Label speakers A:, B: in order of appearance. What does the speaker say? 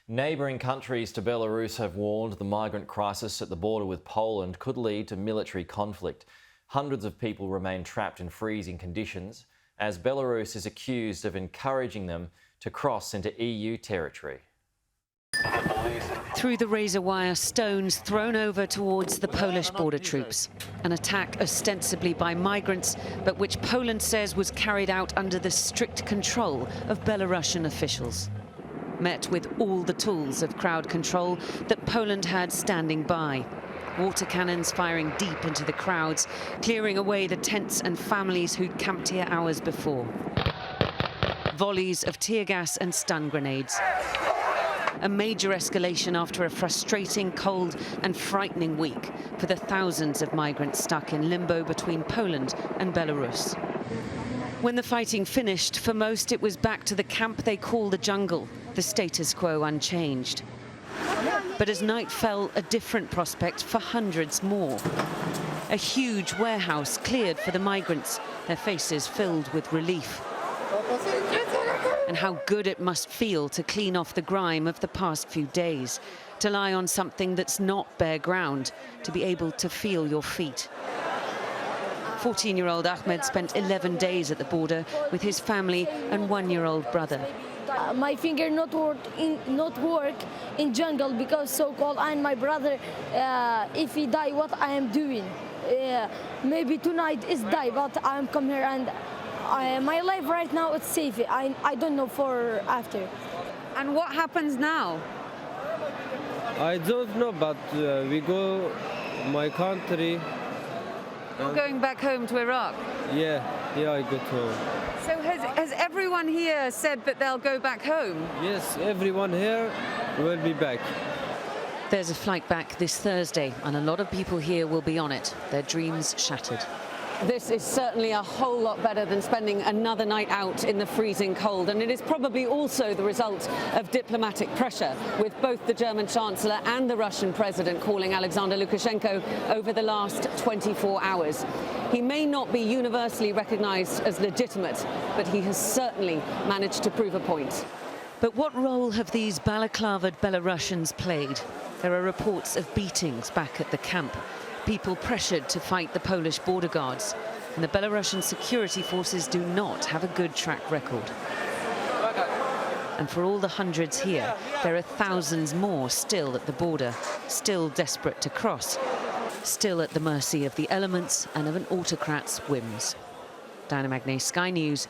A: Neighbouring countries to Belarus have warned the migrant crisis at the border with Poland could lead to military conflict. Hundreds of people remain trapped in freezing conditions as Belarus is accused of encouraging them to cross into EU territory.
B: Through the razor wire, stones thrown over towards the Polish border troops. An attack ostensibly by migrants, but which Poland says was carried out under the strict control of Belarusian officials. Met with all the tools of crowd control that Poland had standing by. Water cannons firing deep into the crowds, clearing away the tents and families who'd camped here hours before. Volleys of tear gas and stun grenades. A major escalation after a frustrating, cold and frightening week for the thousands of migrants stuck in limbo between Poland and Belarus. When the fighting finished, for most it was back to the camp they call the jungle, the status quo unchanged. But as night fell, a different prospect for hundreds more. A huge warehouse cleared for the migrants, their faces filled with relief. And how good it must feel to clean off the grime of the past few days, to lie on something that's not bare ground, to be able to feel your feet. 14-year-old Ahmed spent 11 days at the border with his family and one-year-old brother.
C: My finger not work in jungle because so cold, and my brother, if he die, what I am doing? Maybe tonight is die, but I am come here and my life right now it's safe. I don't know for after.
B: And what happens now?
D: I don't know, but we go my country.
B: You're going back home to Iraq?
D: Yeah, I go to home.
B: So has everyone here said that they'll go back home?
D: Yes, everyone here will be back.
B: There's a flight back this Thursday, and a lot of people here will be on it, their dreams shattered. This is certainly a whole lot better than spending another night out in the freezing cold, and it is probably also the result of diplomatic pressure, with both the German Chancellor and the Russian President calling Alexander Lukashenko over the last 24 hours. He may not be universally recognized as legitimate, but he has certainly managed to prove a point. But what role have these balaclavaed Belarusians played? There are reports of beatings back at the camp. People pressured to fight the Polish border guards, and the Belarusian security forces do not have a good track record. And for all the hundreds here, there are thousands more still at the border, still desperate to cross, still at the mercy of the elements and of an autocrat's whims. Diana Magnay, Sky News.